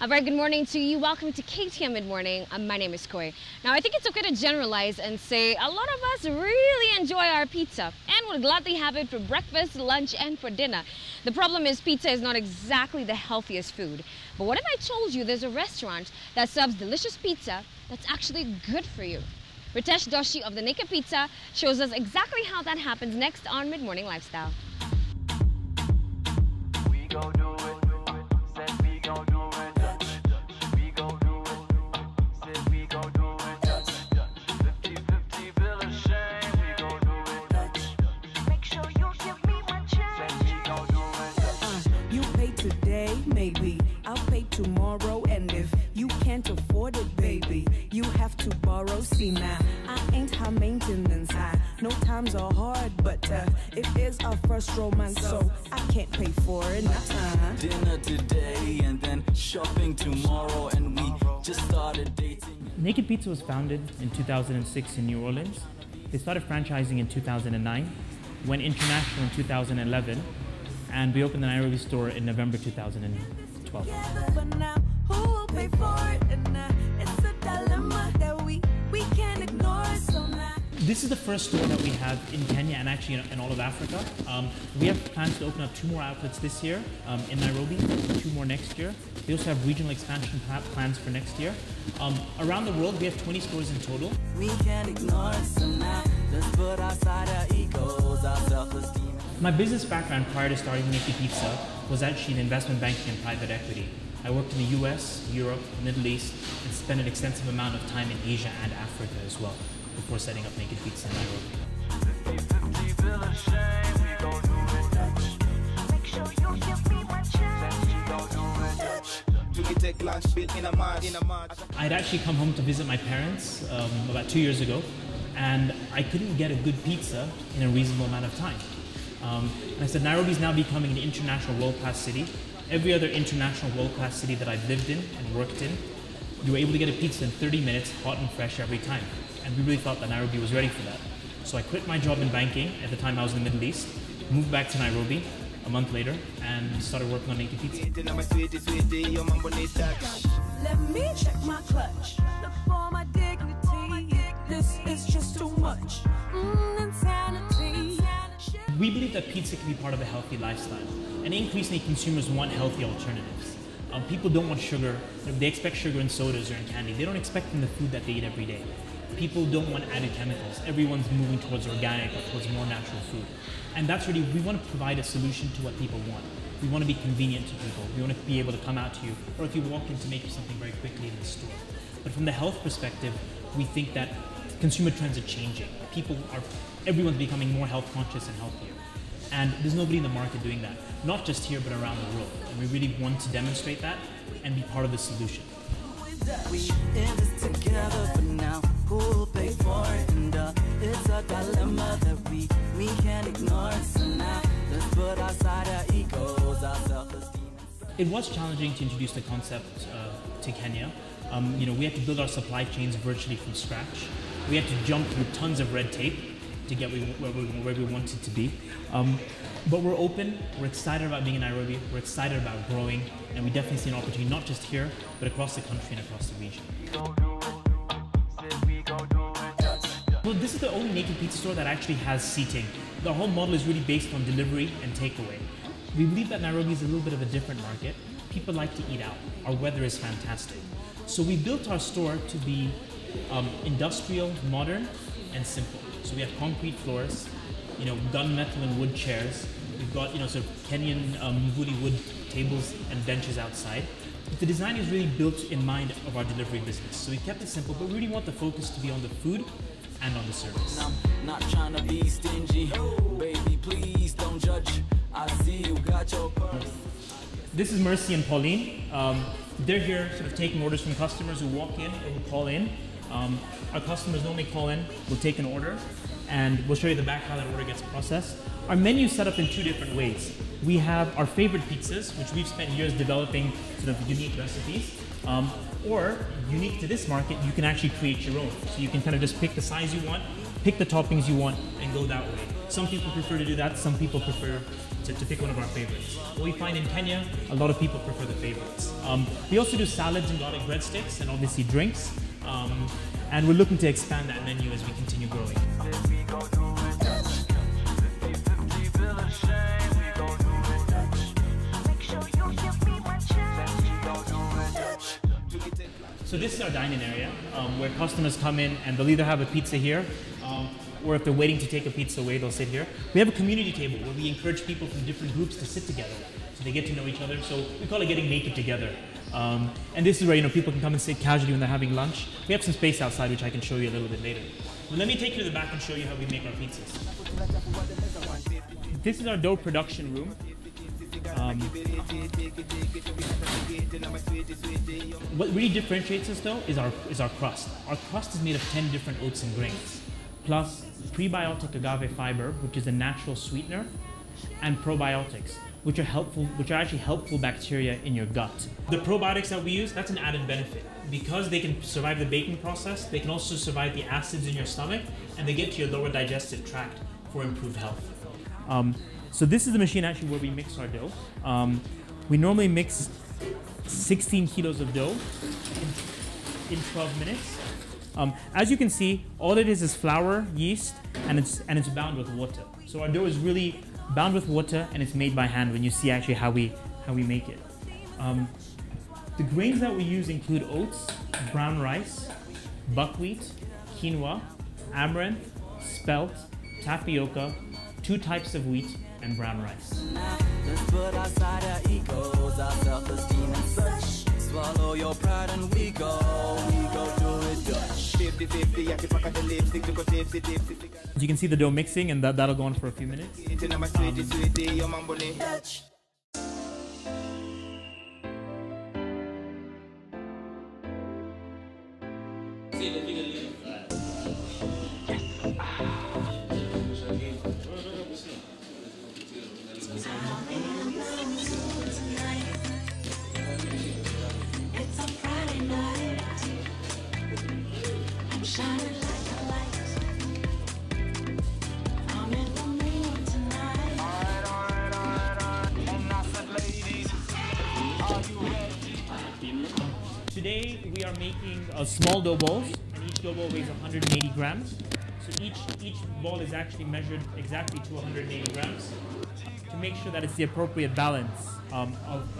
A very good morning to you. Welcome to KTN Mid-Morning. My name is Koi. Now, I think it's okay to generalize and say a lot of us really enjoy our pizza and would gladly have it for breakfast, lunch, and for dinner. The problem is pizza is not exactly the healthiest food. But what if I told you there's a restaurant that serves delicious pizza that's actually good for you? Ritesh Doshi of the Naked Pizza shows us exactly how that happens next on Mid-Morning Lifestyle. We go do it. Said we go do it. We go do it. Said we go do it. 50-50 bill of shame. We go do it. Make sure you give me my Said we change. go do it. You pay today, maybe I'll pay tomorrow, and if you can't afford it, baby, you have to borrow. See now, I ain't high maintenance. No times are hard, but it is our first romance, so I can't pay for it. Dinner today and then shopping tomorrow, and we just started dating. Naked Pizza was founded in 2006 in New Orleans. They started franchising in 2009, went international in 2011, and we opened the Nairobi store in November 2012. But now, who will pay for it? And it's a dilemma that we can't ignore. So now. This is the first store that we have in Kenya and actually in all of Africa. We have plans to open up 2 more outlets this year in Nairobi, 2 more next year. We also have regional expansion plans for next year. Around the world, we have 20 stores in total. We can't ignore it, so now let's put aside our egos, our self-esteem. My business background prior to starting Naked Pizza was actually in investment banking and private equity. I worked in the US, Europe, Middle East, and spent an extensive amount of time in Asia and Africa as well before setting up Naked Pizza in Nairobi. 50-50 bill of shame. We go do it. Make sure you give me my Said change. we go do it. You can take lunch bill in a month. I'd actually come home to visit my parents about 2 years ago, and I couldn't get a good pizza in a reasonable amount of time. And I said, Nairobi is now becoming an international world-class city. Every other international world-class city that I've lived in and worked in, you were able to get a pizza in 30 minutes, hot and fresh every time. And we really thought that Nairobi was ready for that. So I quit my job in banking. At the time I was in the Middle East, moved back to Nairobi a month later, and started working on Naked Pizza. Let me check my clutch. Look for my dignity. This is just too much. Insanity. We believe that pizza can be part of a healthy lifestyle, and increasingly consumers want healthy alternatives. People don't want sugar. They expect sugar in sodas or in candy. They don't expect it in the food that they eat every day. People don't want added chemicals. Everyone's moving towards organic or towards more natural food. And that's really, we want to provide a solution to what people want. We want to be convenient to people. We want to be able to come out to you, or if you walk in, to make you something very quickly in the store. But from the health perspective, we think that consumer trends are changing. Everyone's becoming more health conscious and healthier. And there's nobody in the market doing that, not just here, but around the world. And we really want to demonstrate that and be part of the solution. We in this together, but now who'll pay for it? And it's a dilemma that we can't ignore it, so now let's put aside our egos, our self-esteem. It was challenging to introduce the concept to Kenya. We had to build our supply chains virtually from scratch. We had to jump through tons of red tape to get where we wanted to be. But we're open, we're excited about being in Nairobi, we're excited about growing, and we definitely see an opportunity not just here, but across the country and across the region. We go do it. Said we go do it. Well, this is the only Naked Pizza store that actually has seating. The whole model is really based on delivery and takeaway. We believe that Nairobi is a little bit of a different market. People like to eat out. Our weather is fantastic. So we built our store to be industrial, modern, and simple. So we have concrete floors, gunmetal and wood chairs. We've got, sort of Kenyan Mvuli wood tables and benches outside. But the design is really built in mind of our delivery business. So we kept it simple, but we really want the focus to be on the food and on the service. I'm not trying to be stingy, baby, please don't judge. I see you got your purse. This is Mercy and Pauline. They're here sort of taking orders from customers who walk in or who call in. Our customers normally call in, we'll take an order, and we'll show you the back how that order gets processed. Our menu is set up in 2 different ways. We have our favorite pizzas, which we've spent years developing sort of unique recipes. Or, unique to this market, you can actually create your own. So you can kind of just pick the size you want, pick the toppings you want, and go that way. Some people prefer to do that. Some people prefer to pick one of our favorites. What we find in Kenya, a lot of people prefer the favorites. We also do salads and garlic breadsticks and obviously drinks. And we're looking to expand that menu as we continue growing. We go do it Dutch. 50-50 bill of shame. We go do it Dutch. Make sure you give me my change. We go do it Dutch. So this is our dining area where customers come in and they'll either have a pizza here or if they're waiting to take a pizza away, they'll sit here. We have a community table where we encourage people from different groups to sit together so they get to know each other. So we call it getting naked together. And this is where people can come and sit casually when they're having lunch. We have some space outside which I can show you a little bit later. But let me take you to the back and show you how we make our pizzas. This is our dough production room. What really differentiates us though is our crust. Our crust is made of 10 different oats and grains, plus prebiotic agave fiber, which is a natural sweetener, and probiotics, which are actually helpful bacteria in your gut. The probiotics that we use, that's an added benefit. Because they can survive the baking process, they can also survive the acids in your stomach, and they get to your lower digestive tract for improved health. So this is the machine actually where we mix our dough. We normally mix 16 kilos of dough in 12 minutes. As you can see, all it is flour, yeast, and it's bound with water. So our dough is really bound with water, and it's made by hand when you see actually how we make it. The grains that we use include oats, brown rice, buckwheat, quinoa, amaranth, spelt, tapioca, 2 types of wheat, and brown rice. Let's put aside our egos, our self-esteem and such. Swallow your pride and we go do it Dutch. 50-50, I can fuck out the lipstick to go tipsy. As you can see the dough mixing, and that'll go on for a few minutes. Dutch. It's a Friday night. I'm shining like a light. I'm in the mood tonight. Alright. And I said, ladies, are you ready? Today we are making small dough balls, and each dough ball weighs 180 grams. So each ball is actually measured exactly to 180 grams to make sure that it's the appropriate balance of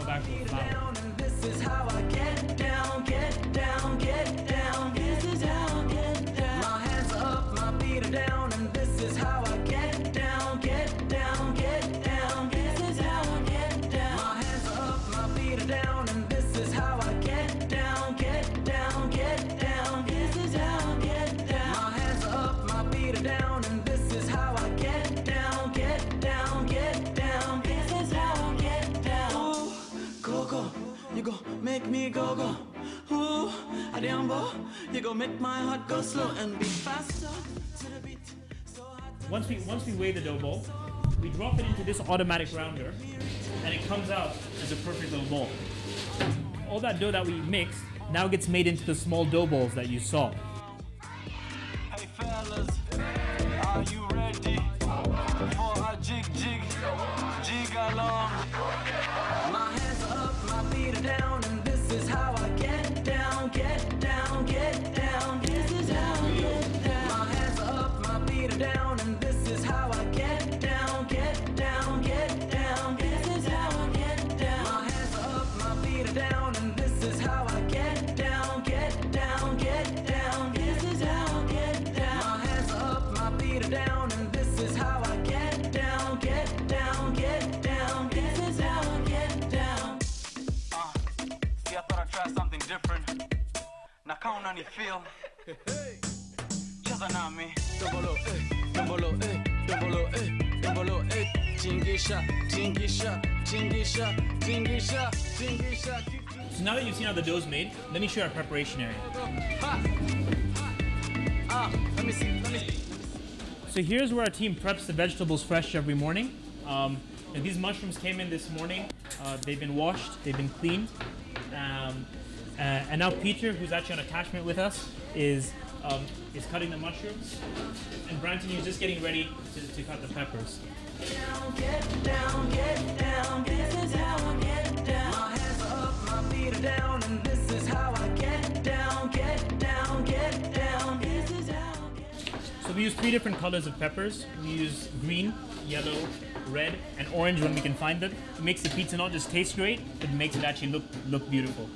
actual flour. This is how I get down, get down, get down. This is how I get down. My hands are up, my feet are down, and this is how I get down, get down, get down. This is how I get down. My hands are up, my feet are down, and this is how I get down, get down, get down. This is how I get down. My hands are up, my feet are down, and this is how I get down, get down, get down. This is how I get down. Ooh, go go, you go make me go go. Ooh, adiambo, you go make my heart go slow and beat faster to the beat. So hot. Once we weigh the dough ball, we drop it into this automatic rounder, and it comes out as a perfect little ball. All that dough that we mixed now gets made into the small dough balls that you saw. Hey fellas, are you ready for a jig along? My hands are up, my feet are down, and this is how I get down, get down, get down. This is how I get down. My hands are up, my feet are down, and this is how I get down, get down, get down. This is how I get down. My hands are up, my feet are down, and this is how I get down, get down, get down. This is how I get down. My hands are up, my feet are down, and this is how I get down, get down, get down. This is how I get down. See, I thought I'd try something different. Now count on your feel. Just on me. Dombolo, dombolo, dombolo, dombolo, tingisha, tingisha, tingisha, tingisha, tingisha. So now that you've seen how the dough's made, let me show you our preparation area. Let me see. So here's where our team preps the vegetables fresh every morning. And these mushrooms came in this morning. They've been washed, they've been cleaned. And now Peter, who's actually on attachment with us, is is cutting the mushrooms, and Branton is just getting ready to cut the peppers. Get down, this is how I get down. My hands are up, my feet are down, and this is how I get down, this is how I get. So we use 3 different colors of peppers. We use green, yellow, red, and orange when we can find them. It makes the pizza not just taste great, but it makes it actually look beautiful.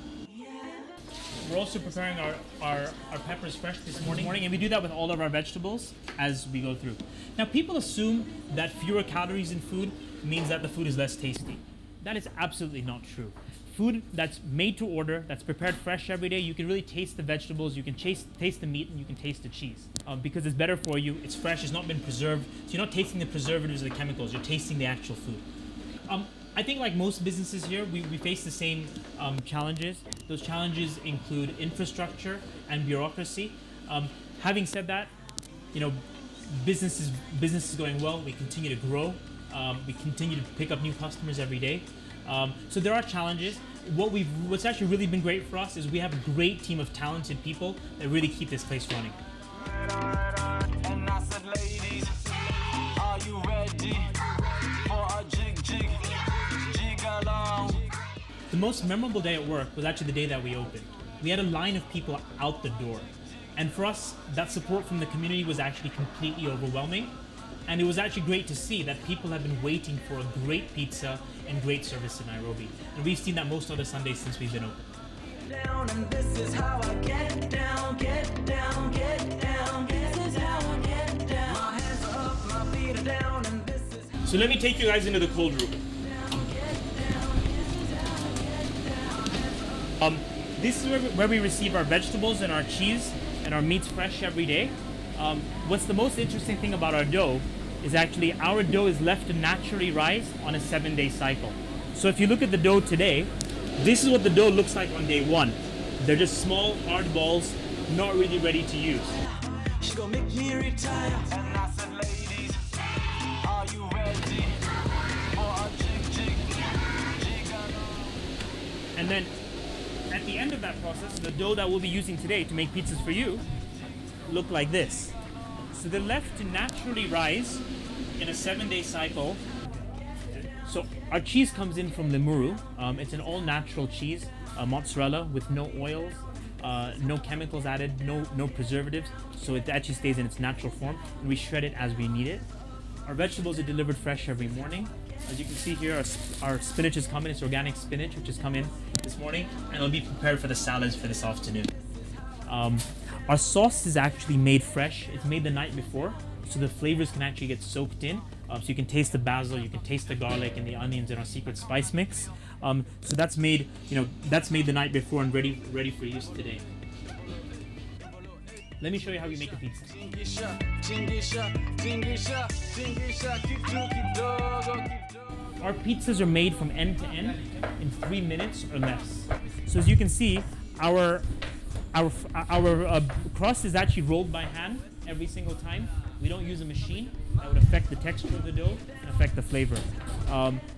We're also preparing our peppers fresh this morning, and we do that with all of our vegetables as we go through. Now, people assume that fewer calories in food means that the food is less tasty. That is absolutely not true. Food that's made to order, that's prepared fresh every day, you can really taste the vegetables, you can taste the meat, and you can taste the cheese. Because it's better for you, it's fresh, it's not been preserved, so you're not tasting the preservatives or the chemicals, you're tasting the actual food. I think like most businesses here, we face the same challenges. Those challenges include infrastructure and bureaucracy. Having said that, you know, business is going well. We continue to grow. We continue to pick up new customers every day. So there are challenges. What's actually really been great for us is we have a great team of talented people that really keep this place running. And I said, ladies, are you ready for a jig along? The most memorable day at work was actually the day that we opened. We had a line of people out the door. And for us, that support from the community was actually completely overwhelming. And it was actually great to see that people have been waiting for a great pizza and great service in Nairobi. And we've seen that most other Sundays since we've been open. Down, and this is how I get down, this is how I get down. My hands are up, my feet are down, and this is So let me take you guys into the cold room. This is where we receive our vegetables and our cheese and our meats fresh every day. What's the most interesting thing about our dough is actually our dough is left to naturally rise on a 7-day cycle. So if you look at the dough today, this is what the dough looks like on day 1. They're just small, hard balls, not really ready to use. she gon' make me retire. And I said, ladies, are you ready for a jig along? And then at the end of that process, the dough that we'll be using today to make pizzas for you look like this. So they're left to naturally rise in a 7-day cycle. So our cheese comes in from Limuru. It's an all-natural cheese, mozzarella with no oils, no chemicals added, no preservatives. So it actually stays in its natural form, and we shred it as we need it. Our vegetables are delivered fresh every morning. As you can see here, our spinach is coming. It's organic spinach, which has come in this morning, and it'll be prepared for the salads for this afternoon. Our sauce is actually made fresh. It's made the night before, so the flavors can actually get soaked in. So you can taste the basil, you can taste the garlic and the onions in our secret spice mix. So that's made, that's made the night before and ready for use today. Let me show you how we make a pizza. Our pizzas are made from end to end in 3 minutes or less. So as you can see, our crust is actually rolled by hand every single time. We don't use a machine. That would affect the texture of the dough and affect the flavor.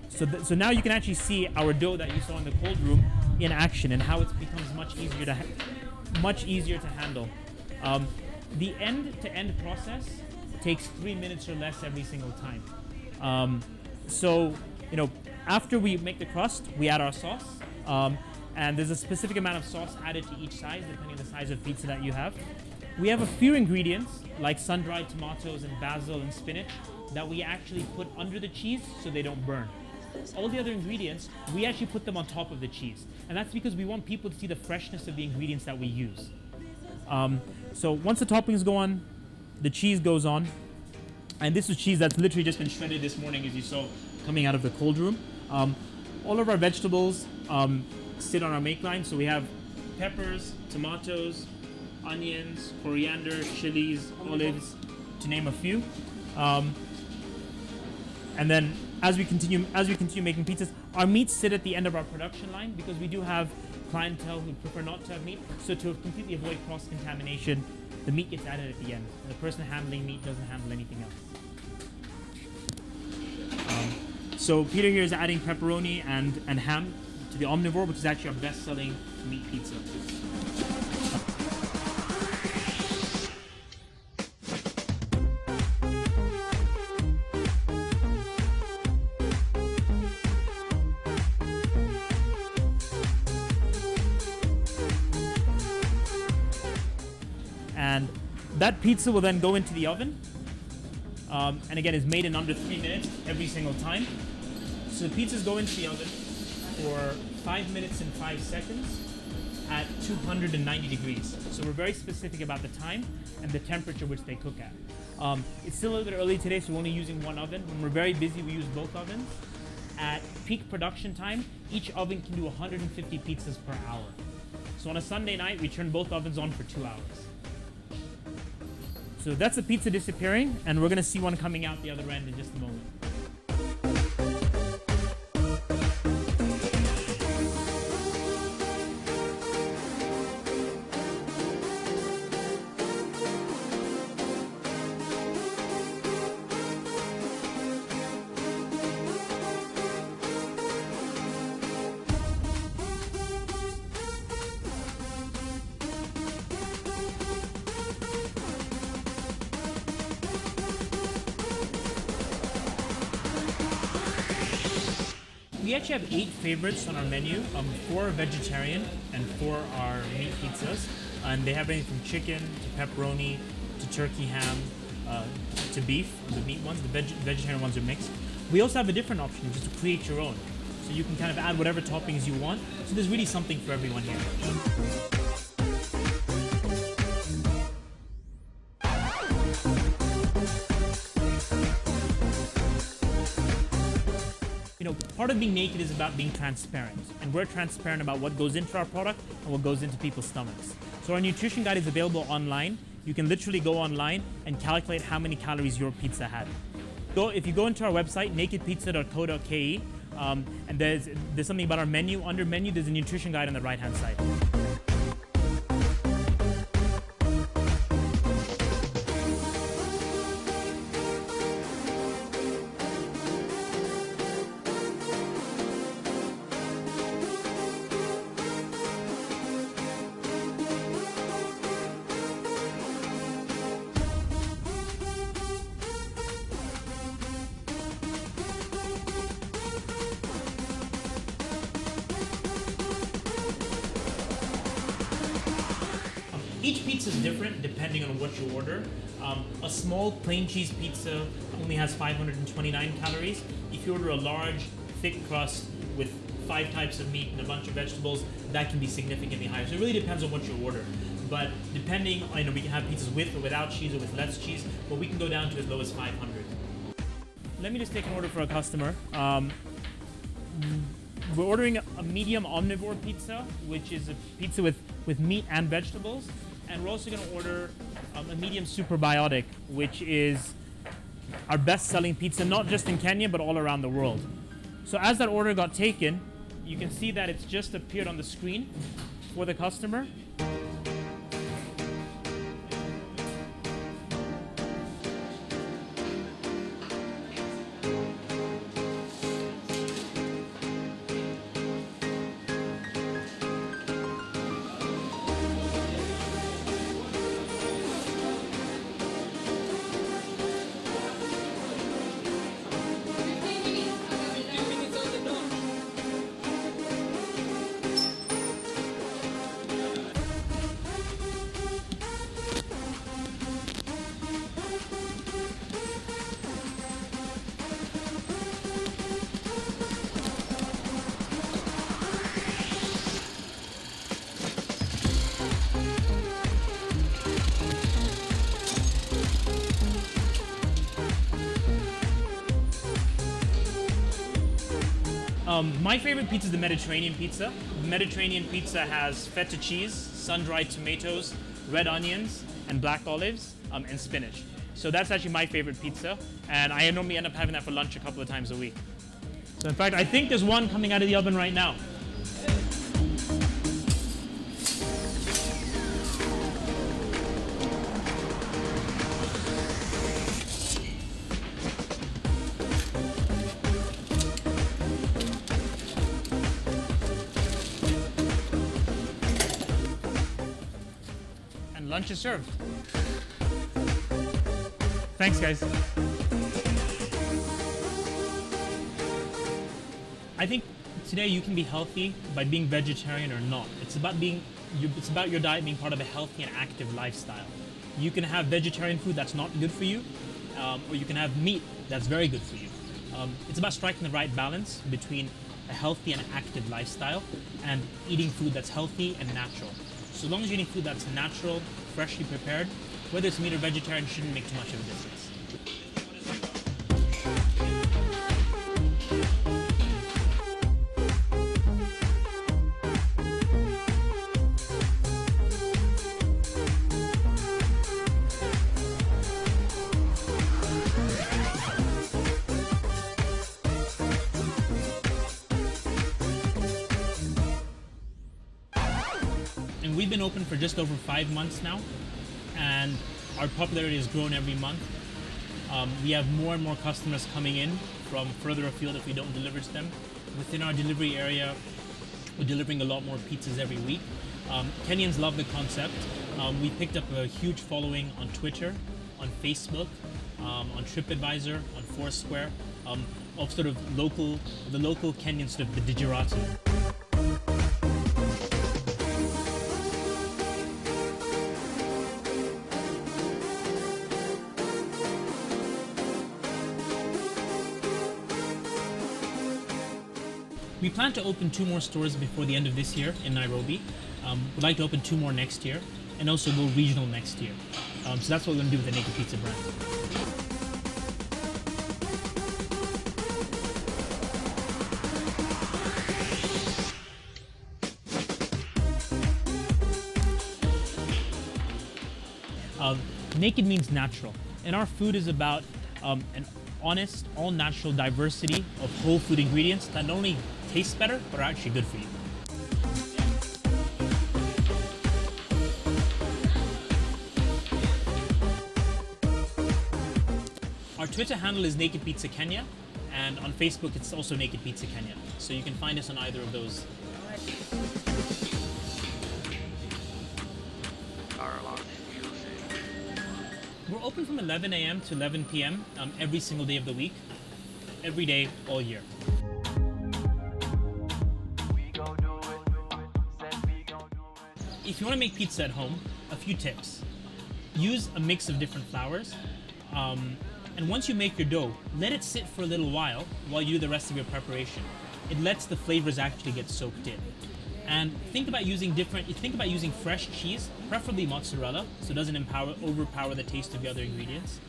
So now you can actually see our dough that you saw in the cold room in action and how it becomes much easier to handle. The end-to-end process takes 3 minutes or less every single time. After we make the crust, we add our sauce. And there's a specific amount of sauce added to each size, depending on the size of pizza that you have. We have a few ingredients, like sun-dried tomatoes and basil and spinach, that we actually put under the cheese so they don't burn. All the other ingredients, we actually put them on top of the cheese. And that's because we want people to see the freshness of the ingredients that we use. So once the toppings go on, the cheese goes on. And this is cheese that's literally just been shredded this morning, as you saw, coming out of the cold room. All of our vegetables sit on our make line. So we have peppers, tomatoes, onions, coriander, chilies, olives, to name a few. And then as we continue making pizzas, our meats sit at the end of our production line because we do have clientele who prefer not to have meat. So to completely avoid cross-contamination, the meat gets added at the end. The person handling meat doesn't handle anything else. So Peter here is adding pepperoni and ham to the omnivore, which is actually our best-selling meat pizza. And that pizza will then go into the oven. And again, is made in under 3 minutes every single time. So the pizzas go into the oven for 5 minutes and 5 seconds at 290 degrees. So we're very specific about the time and the temperature which they cook at. It's still a little bit early today, so we're only using one oven. When we're very busy, we use both ovens. At peak production time, each oven can do 150 pizzas per hour. So on a Sunday night, we turn both ovens on for 2 hours. So that's the pizza disappearing, and we're gonna see one coming out the other end in just a moment. We actually have 8 favorites on our menu. 4 are vegetarian and 4 are meat pizzas. And they have anything from chicken to pepperoni to turkey ham to beef, the meat ones. The vegetarian ones are mixed. We also have a different option, just to create your own. So you can kind of add whatever toppings you want. So there's really something for everyone here. Part of being naked is about being transparent, and we're transparent about what goes into our product and what goes into people's stomachs. So our nutrition guide is available online. You can literally go online and calculate how many calories your pizza had. So if you go into our website, nakedpizza.co.ke, and there's something about our menu. Under menu, there's a nutrition guide on the right-hand side. Each pizza is different depending on what you order. A small plain cheese pizza only has 529 calories. If you order a large, thick crust with 5 types of meat and a bunch of vegetables, that can be significantly higher. So it really depends on what you order. But depending, we can have pizzas with or without cheese or with less cheese, but we can go down to as low as 500. Let me just take an order for a customer. We're ordering a medium omnivore pizza, which is a pizza with meat and vegetables. And we're also going to order a medium superbiotic, which is our best-selling pizza, not just in Kenya, but all around the world. So as that order got taken, you can see that it's just appeared on the screen for the customer. My favorite pizza is the Mediterranean pizza. The Mediterranean pizza has feta cheese, sun-dried tomatoes, red onions, and black olives, and spinach. So that's actually my favorite pizza, and I normally end up having that for lunch a couple of times a week. So in fact, I think there's one coming out of the oven right now. Lunch is served. Thanks, guys. I think today you can be healthy by being vegetarian or not. It's about your diet being part of a healthy and active lifestyle. You can have vegetarian food that's not good for you, or you can have meat that's very good for you. It's about striking the right balance between a healthy and active lifestyle and eating food that's healthy and natural. So long as you're eating food that's natural, freshly prepared, whether it's meat or vegetarian, shouldn't make too much of a difference. And we've been open for just over 5 months now, and our popularity has grown every month. We have more and more customers coming in from further afield if we don't deliver to them. Within our delivery area, we're delivering a lot more pizzas every week. Kenyans love the concept. We picked up a huge following on Twitter, on Facebook, on TripAdvisor, on Foursquare, of sort of the local Kenyan sort of the Digerati. We plan to open 2 more stores before the end of this year in Nairobi. We'd like to open 2 more next year and also go regional next year. So that's what we're going to do with the Naked Pizza brand. Naked means natural, and our food is about an honest, all-natural diversity of whole food ingredients that not only taste better, but are actually good for you. Our Twitter handle is Naked Pizza Kenya, and on Facebook it's also Naked Pizza Kenya. So you can find us on either of those. We're open from 11 a.m. to 11 p.m. Every single day of the week, every day, all year. If you want to make pizza at home, a few tips. Use a mix of different flours. And once you make your dough, let it sit for a little while you do the rest of your preparation. It lets the flavors actually get soaked in. And think about using fresh cheese, preferably mozzarella, so it doesn't overpower the taste of the other ingredients.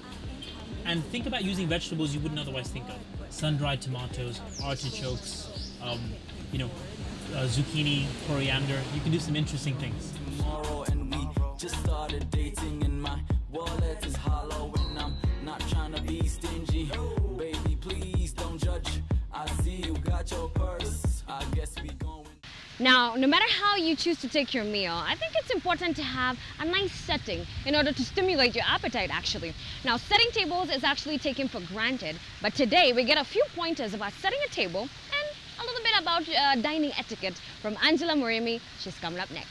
And think about using vegetables you wouldn't otherwise think of. Sun-dried tomatoes, artichokes, zucchini, coriander. You can do some interesting things. Tomorrow and we just started dating and my wallet is hollow and I'm not trying to be stingy. Baby, please don't judge. I see you got your purse. I guess we going. Now, no matter how you choose to take your meal, I think it's important to have a nice setting in order to stimulate your appetite, actually. Now, setting tables is actually taken for granted, but today we get a few pointers about setting a table and a little bit about dining etiquette from Angela Murimi. She's coming up next.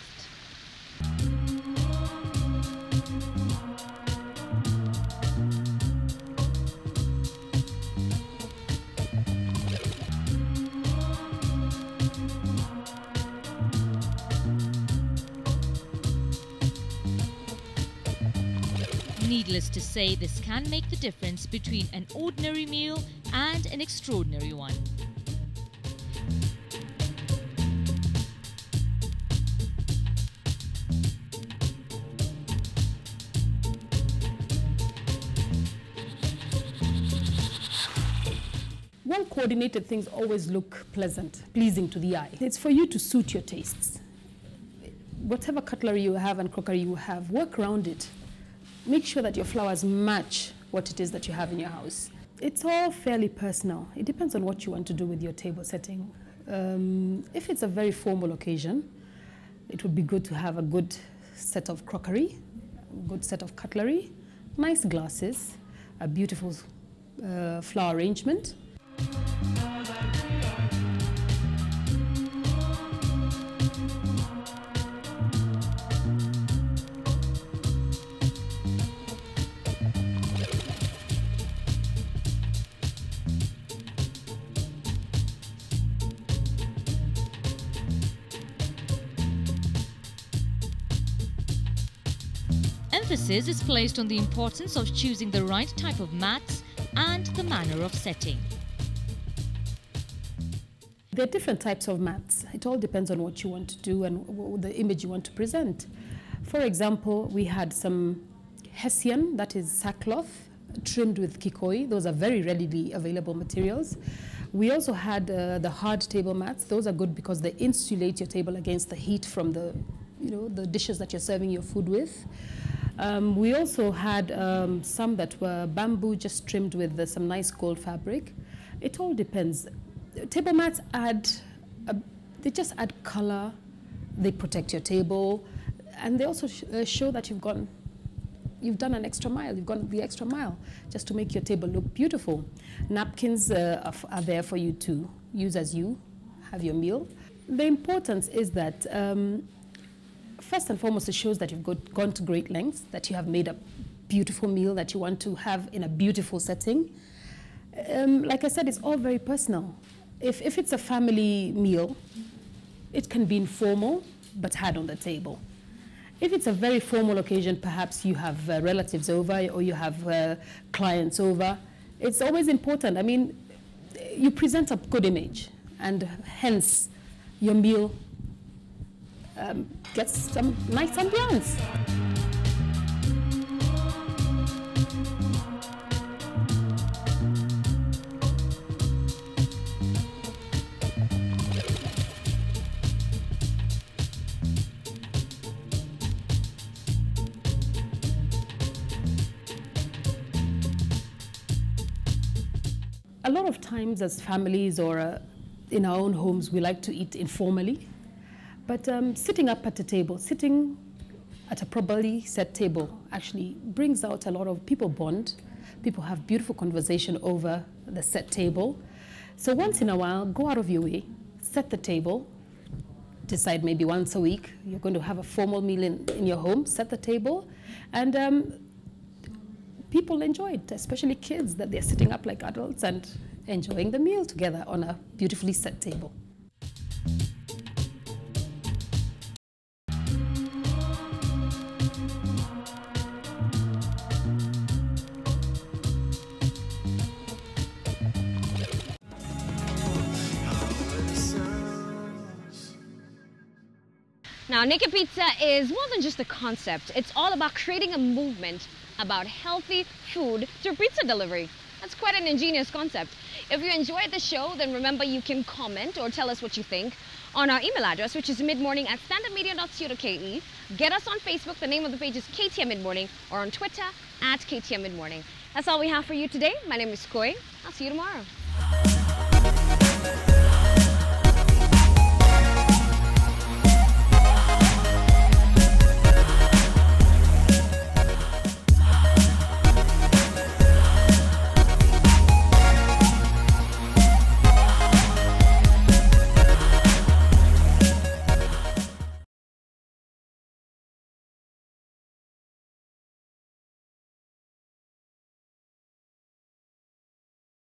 Needless to say, this can make the difference between an ordinary meal and an extraordinary one. Well-coordinated things always look pleasant, pleasing to the eye. It's for you to suit your tastes. Whatever cutlery you have and crockery you have, work around it. Make sure that your flowers match what it is that you have in your house. It's all fairly personal. It depends on what you want to do with your table setting. If it's a very formal occasion, it would be good to have a good set of crockery, a good set of cutlery, nice glasses, a beautiful flower arrangement. Emphasis is placed on the importance of choosing the right type of mats and the manner of setting. There are different types of mats. It all depends on what you want to do and the image you want to present. For example, we had some Hessian, that is sackcloth, trimmed with kikoi. Those are very readily available materials. We also had the hard table mats. Those are good because they insulate your table against the heat from the dishes that you're serving your food with. We also had some that were bamboo, just trimmed with some nice gold fabric. It all depends. Table mats they just add color, they protect your table, and they also show that you've done an extra mile, you've gone the extra mile just to make your table look beautiful. Napkins are there for you to use as you have your meal. The importance is that first and foremost, it shows that you've gone to great lengths, that you have made a beautiful meal that you want to have in a beautiful setting. Like I said, it's all very personal. If it's a family meal, it can be informal, but had on the table. If it's a very formal occasion, perhaps you have relatives over or you have clients over, it's always important. I mean, you present a good image, and hence your meal gets some nice ambiance. A lot of times as families or in our own homes, we like to eat informally. But sitting up at a table, sitting at a properly set table actually brings out a lot of people bond. People have beautiful conversation over the set table. So once in a while, go out of your way, set the table, decide maybe once a week you're going to have a formal meal in your home, set the table, and people enjoy it, especially kids, that they're sitting up like adults and enjoying the meal together on a beautifully set table. Now, Naked Pizza is more than just a concept. It's all about creating a movement about healthy food through pizza delivery. That's quite an ingenious concept. If you enjoyed the show, then remember you can comment or tell us what you think on our email address, which is midmorning@standardmedia.co.ke. Get us on Facebook. The name of the page is KTN Midmorning, or on Twitter @KTN Midmorning. That's all we have for you today. My name is Koi. I'll see you tomorrow.